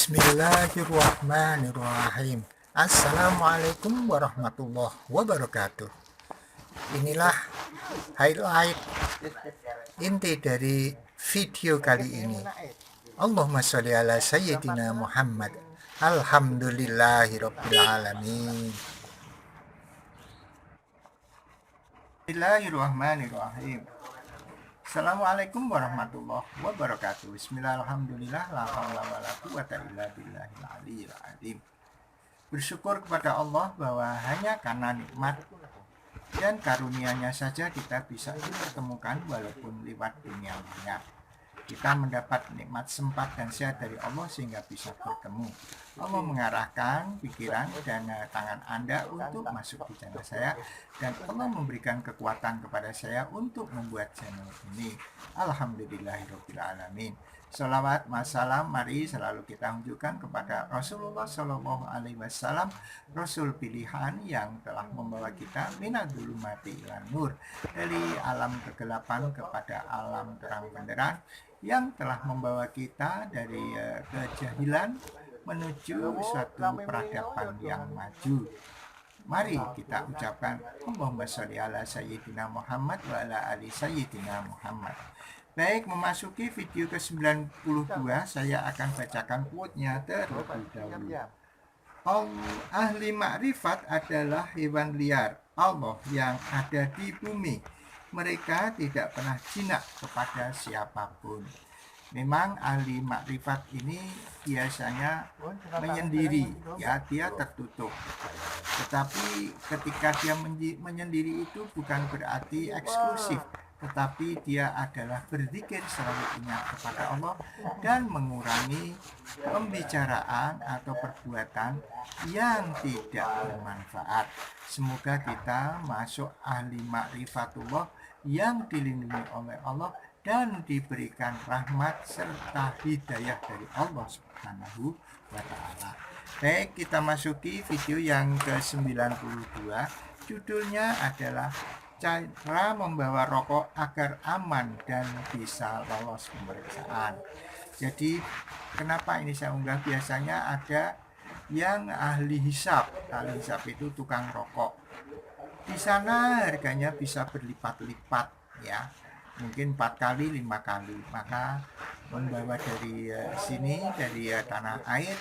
Bismillahirrahmanirrahim. Assalamualaikum warahmatullahi wabarakatuh. Inilah highlight inti dari video kali ini. Allahumma sholli ala sayyidina Muhammad. Alhamdulillahirabbil alamin. Bismillahirrahmanirrahim. Assalamualaikum warahmatullahi wabarakatuh. Bismillahirrahmanirrahim. La haula wala quwwata illa billahil aliyil azim. Bersyukur kepada Allah bahwa hanya karena nikmat dan karunia-Nya saja kita bisa dipertemukan walaupun lewat dunia maya. Kita mendapat nikmat sempat dan sehat dari Allah sehingga bisa bertemu. Allah mengarahkan pikiran dan tangan Anda untuk masuk di channel saya, dan Allah memberikan kekuatan kepada saya untuk membuat channel ini. Alhamdulillahirabbil alamin. Shalawat wassalam mari selalu kita tunjukkan kepada Rasulullah Shallallahu Alaihi Wasallam, Rasul pilihan yang telah membawa kita minadzulumati ilan nur, dari alam kegelapan kepada alam terang benderang, yang telah membawa kita dari kejahilan menuju suatu peradaban yang maju. Mari kita ucapkan Allahumma sholli ala sayyidina Muhammad wa ala ali sayyidina Muhammad. Baik, memasuki video ke-92, saya akan bacakan quote-nya terlebih dahulu. Ahli makrifat adalah hewan liar Allah yang ada di bumi. Mereka tidak pernah jinak kepada siapapun. Memang ahli makrifat ini biasanya menyendiri, ya, dia tertutup. Tetapi ketika dia menyendiri itu bukan berarti eksklusif, tetapi dia adalah berzikir, selalu ingat kepada Allah, dan mengurangi pembicaraan atau perbuatan yang tidak bermanfaat. Semoga kita masuk ahli ma'rifatullah yang dilindungi oleh Allah dan diberikan rahmat serta hidayah dari Allah Subhanahu wa Ta'ala. Baik, kita masuki video yang ke-92. Judulnya adalah cara membawa rokok agar aman dan bisa lolos pemeriksaan. Jadi kenapa ini saya unggah? Biasanya ada yang ahli hisab. Ahli hisab itu tukang rokok. Di sana harganya bisa berlipat-lipat, ya. Mungkin 4 kali, 5 kali. Maka membawa dari sini, dari tanah air,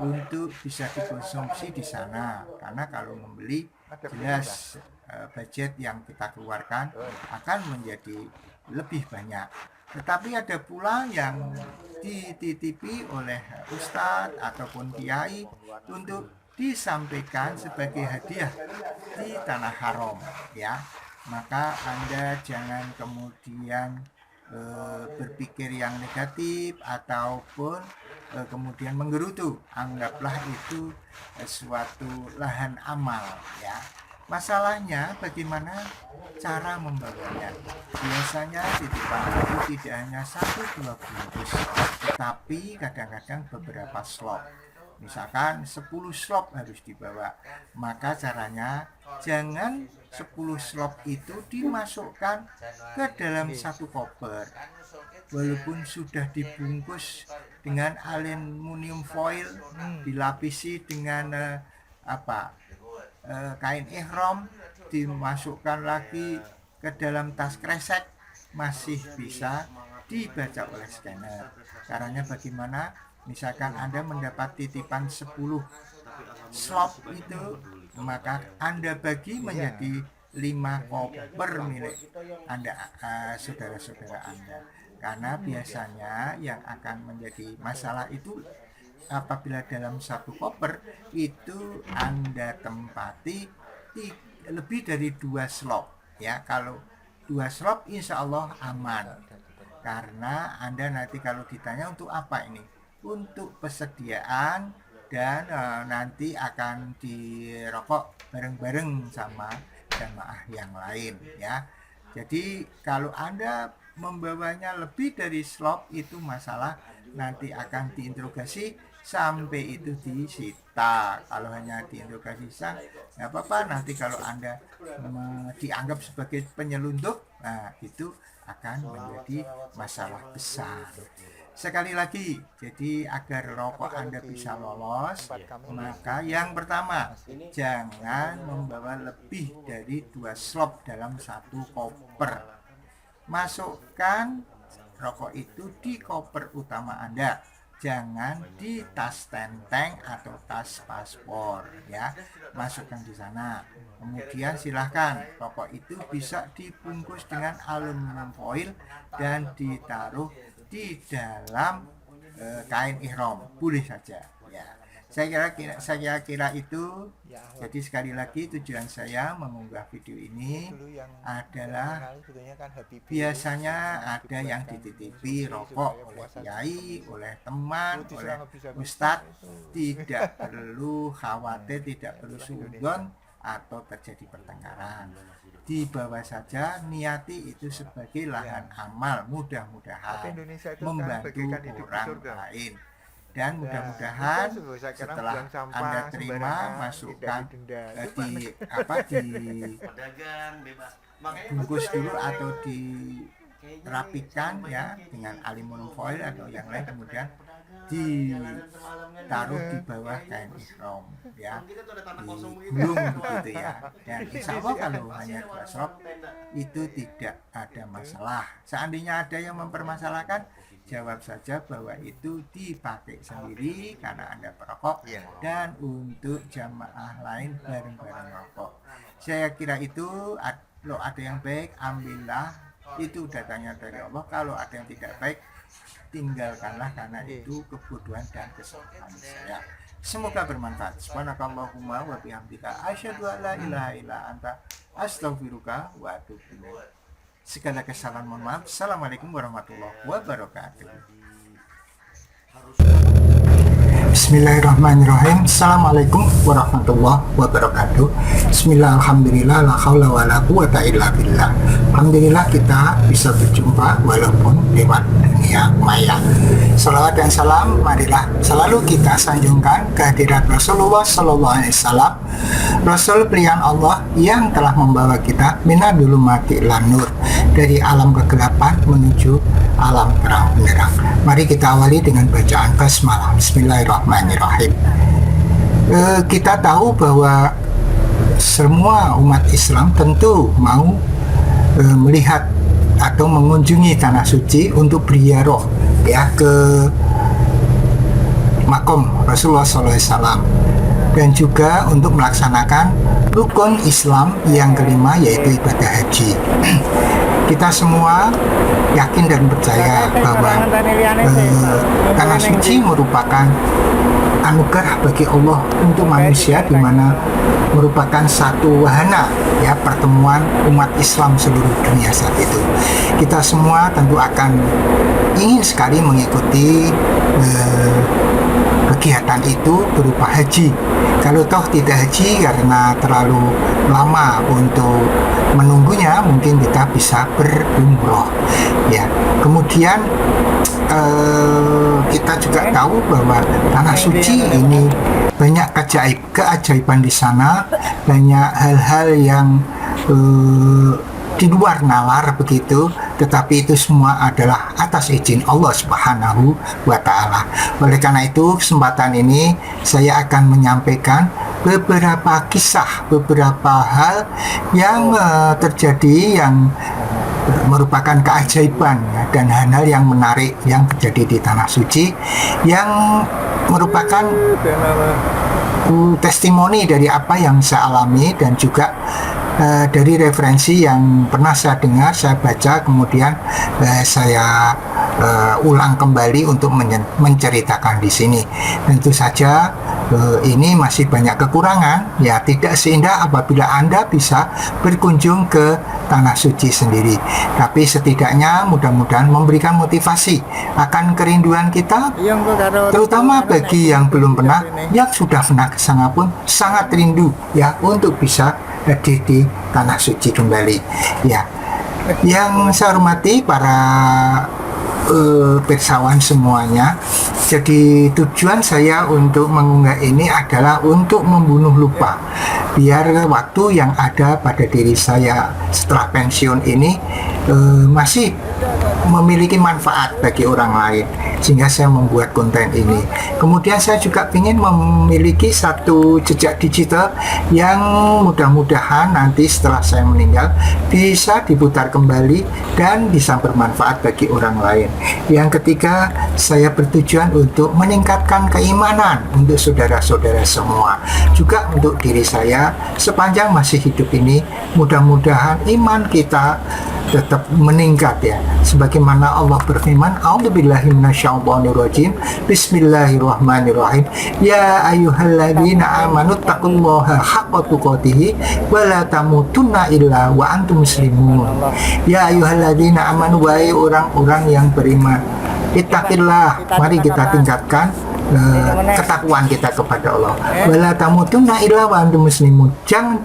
untuk bisa dikonsumsi di sana. Karena kalau membeli, jelas budget yang kita keluarkan akan menjadi lebih banyak. Tetapi ada pula yang dititipi oleh ustadz ataupun kiai untuk disampaikan sebagai hadiah di tanah haram, ya. Maka Anda jangan kemudian berpikir yang negatif ataupun kemudian menggerutu. Anggaplah itu suatu lahan amal, ya. Masalahnya bagaimana cara membawanya. Biasanya titipan itu tidak hanya 1-2 bungkus, tetapi kadang-kadang beberapa slop. Misalkan 10 slop harus dibawa. Maka caranya jangan 10 slop itu dimasukkan ke dalam satu koper. Walaupun sudah dibungkus dengan aluminium foil, dilapisi dengan kain ihram, dimasukkan lagi ke dalam tas kresek, masih bisa dibaca oleh scanner. Caranya bagaimana? Misalkan Anda mendapat titipan 10 slop itu, maka Anda bagi menjadi 5 koper milik Anda, saudara-saudara Anda. Karena biasanya yang akan menjadi masalah itu apabila dalam satu koper itu Anda tempati lebih dari 2 slop, ya. Kalau 2 slop insya Allah aman. Karena Anda nanti kalau ditanya untuk apa ini, untuk persediaan dan nanti akan dirokok bareng-bareng sama jamaah yang lain, ya. Jadi kalau Anda membawanya lebih dari slop itu masalah, nanti akan diinterogasi sampai itu disita. Kalau hanya diinterogasi sah, nggak apa-apa. Nanti kalau Anda dianggap sebagai penyelundup, nah itu akan menjadi masalah besar. Sekali lagi, jadi agar rokok Anda bisa lolos, maka yang pertama, jangan membawa lebih dari 2 slop dalam satu koper. Masukkan rokok itu di koper utama Anda, jangan di tas tenteng atau tas paspor ya. Masukkan di sana. Kemudian silahkan rokok itu bisa dibungkus dengan aluminium foil dan ditaruh di dalam kain ihram, boleh saja ya. Saya kira itu. Jadi sekali lagi, tujuan saya mengunggah video ini adalah biasanya ada yang dititipi rokok oleh kiai, oleh teman, oleh ustadz. Tidak perlu khawatir, tidak perlu suudzon atau terjadi pertengkaran. Dibawa saja, niati itu sebagai lahan amal, mudah-mudahan membantu orang lain. Dan mudah-mudahan setelah Anda terima, masukkan dibungkus dulu atau dirapikan ya dengan aluminium foil atau yang lain, kemudian ditaruh di bawah kain ihram ya, digulung begitu ya. Dan insya Allah kalau hanya 2 slop itu tidak ada masalah. Seandainya ada yang mempermasalahkan, jawab saja bahwa itu dipakai sendiri karena Anda perokok dan untuk jamaah lain bareng-bareng rokok. Saya kira itu. Kalau ada yang baik, ambillah, itu datangnya dari Allah. Kalau ada yang tidak baik, tinggalkanlah karena itu kebodohan dan kesalahan saya. Semoga bermanfaat. Subhanakallahumma wa bihamdika asyhadu an la ilaha illa anta astaghfiruka wa atubu ilaik. Segala kesalahan mohon maaf. Assalamualaikum warahmatullahi wabarakatuh. Bismillahirrahmanirrahim. Assalamualaikum warahmatullahi wabarakatuh. Bismillah, alhamdulillah, la haula wa la quwata illa billah. Alhamdulillah kita bisa berjumpa walaupun lewat dunia maya. Salawat dan salam marilah selalu kita sanjungkan kehadirat Rasulullah Sallallahu Alaihi Wasallam, Rasul pilihan Allah yang telah membawa kita minadul mati ilan nur, dari alam kegelapan menuju alam terang benderang. Mari kita awali dengan bacaan basmalah. Bismillahirrahmanirrahim. Kita tahu bahwa semua umat Islam tentu mau melihat atau mengunjungi tanah suci untuk berziarah ya ke makom Rasulullah SAW, dan juga untuk melaksanakan rukun Islam yang kelima, yaitu ibadah haji. Kita semua yakin dan percaya bahwa tanah suci merupakan anugerah bagi Allah untuk manusia, di mana merupakan satu wahana ya pertemuan umat Islam seluruh dunia saat itu. Kita semua tentu akan ingin sekali mengikuti kegiatan itu berupa haji. Kalau toh tidak haji karena terlalu lama untuk menunggunya, mungkin kita bisa berumroh ya. Kemudian kita juga tahu bahwa tanah suci ini banyak keajaiban di sana, banyak hal-hal yang di luar nalar begitu, tetapi itu semua adalah atas izin Allah Subhanahu wa Ta'ala. Oleh karena itu, kesempatan ini saya akan menyampaikan beberapa kisah, beberapa hal yang terjadi yang merupakan keajaiban dan hal-hal yang menarik yang terjadi di tanah suci, yang merupakan testimoni dari apa yang saya alami, dan juga dari referensi yang pernah saya dengar, saya baca, kemudian saya ulang kembali untuk menceritakan di sini. Tentu saja ini masih banyak kekurangan ya, tidak seindah apabila Anda bisa berkunjung ke tanah suci sendiri, tapi setidaknya mudah-mudahan memberikan motivasi akan kerinduan kita, terutama bagi yang belum pernah, yang sudah pernah ke sana pun sangat rindu ya untuk bisa hadir di tanah suci kembali ya. Yang saya hormati para pirsawan semuanya, jadi tujuan saya untuk mengunggah ini adalah untuk membunuh lupa, biar waktu yang ada pada diri saya setelah pensiun ini masih memiliki manfaat bagi orang lain, sehingga saya membuat konten ini. Kemudian saya juga ingin memiliki satu jejak digital yang mudah-mudahan nanti setelah saya meninggal bisa diputar kembali dan bisa bermanfaat bagi orang lain. Yang ketiga, saya bertujuan untuk meningkatkan keimanan untuk saudara-saudara semua, juga untuk diri saya sepanjang masih hidup ini. Mudah-mudahan iman kita tetap meningkat ya, sebagaimana Allah berfirman, a'udzubillahi minasyaitonirrajim, bismillahirrahmanirrahim, ya ayyuhalladzina amanu taqullaha haqqa tuqatih wa la tamutunna illa wa antum muslimun. Ya ayyuhalladzina amanu, wahai orang-orang yang beriman, ittaqillah, mari kita tingkatkan ketakwaan kita kepada Allah. Wala tamutunna illa wa antum muslimun.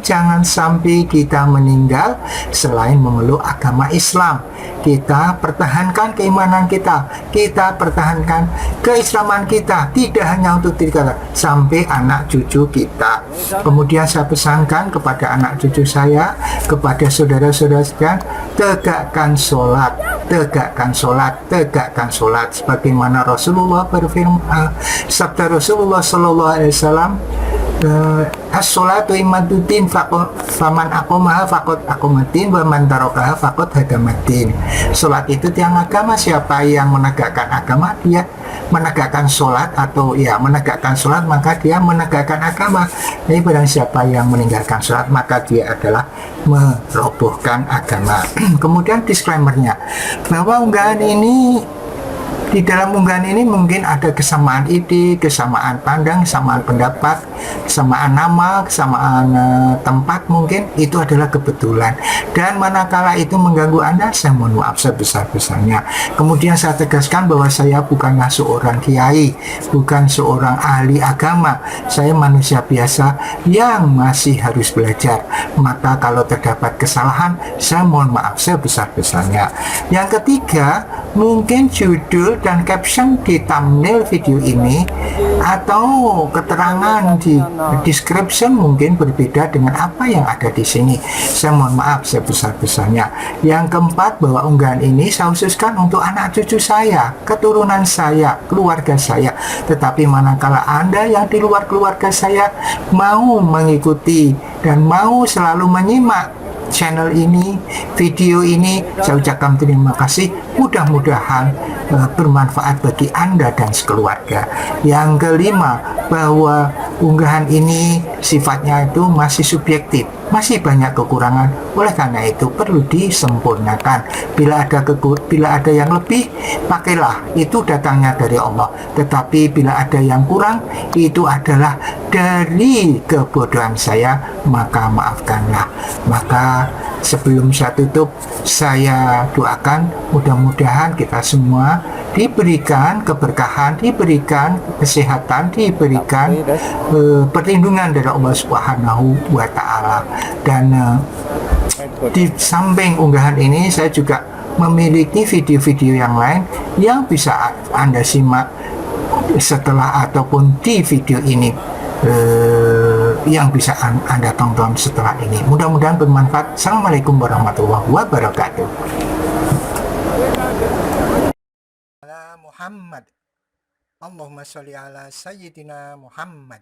Jangan sampai kita meninggal selain memeluk agama Islam. Kita pertahankan keimanan kita, kita pertahankan keislaman kita, tidak hanya untuk diri kita, sampai anak cucu kita. Kemudian saya pesankan kepada anak cucu saya, kepada saudara-saudara sekalian, tegakkan sholat, tegakkan sholat, tegakkan sholat, sebagaimana Rasulullah berfirman, sabda Rasulullah Sallallahu Alaihi Wasallam, as-sholatu imaduddin, faman aqomaha faqad aqomatin, wa man tarakaha faqad hadamatin. Sholat itu tiang agama, siapa yang menegakkan agama dia menegakkan sholat, atau ya menegakkan sholat maka dia menegakkan agama. Jadi barang siapa yang meninggalkan sholat maka dia adalah merobohkan agama. Kemudian disclaimernya, bahwa unggahan ini, di dalam unggahan ini mungkin ada kesamaan ide, kesamaan pandang, kesamaan pendapat, kesamaan nama, kesamaan tempat, mungkin itu adalah kebetulan. Dan manakala itu mengganggu Anda, saya mohon maaf sebesar-besarnya. Kemudian saya tegaskan bahwa saya bukanlah seorang kiai, bukan seorang ahli agama. Saya manusia biasa yang masih harus belajar. Maka kalau terdapat kesalahan, saya mohon maaf sebesar-besarnya. Yang ketiga, mungkin judul dan caption di thumbnail video ini atau keterangan di description mungkin berbeda dengan apa yang ada di sini. Saya mohon maaf sebesar-besarnya. Yang keempat, bahwa unggahan ini saya khususkan untuk anak cucu saya, keturunan saya, keluarga saya. Tetapi manakala Anda yang di luar keluarga saya mau mengikuti dan mau selalu menyimak channel ini, video ini, saya ucapkan terima kasih. Mudah-mudahan bermanfaat bagi Anda dan sekeluarga. Yang kelima, bahwa unggahan ini sifatnya itu masih subjektif, masih banyak kekurangan. Oleh karena itu perlu disempurnakan. Bila ada yang lebih, pakailah, itu datangnya dari Allah. Tetapi bila ada yang kurang, itu adalah dari kebodohan saya, maka maafkanlah. Maka sebelum saya tutup, saya doakan mudah-mudahan kita semua diberikan keberkahan, diberikan kesehatan, diberikan perlindungan dari Allah Subhanahu wa Ta'ala. Dan di samping unggahan ini, saya juga memiliki video-video yang lain yang bisa Anda simak setelah ataupun di video ini, yang bisa Anda tonton setelah ini. Mudah-mudahan bermanfaat. Assalamualaikum warahmatullahi wabarakatuh. Muhammad, Allahumma sholli ala Sayyidina Muhammad.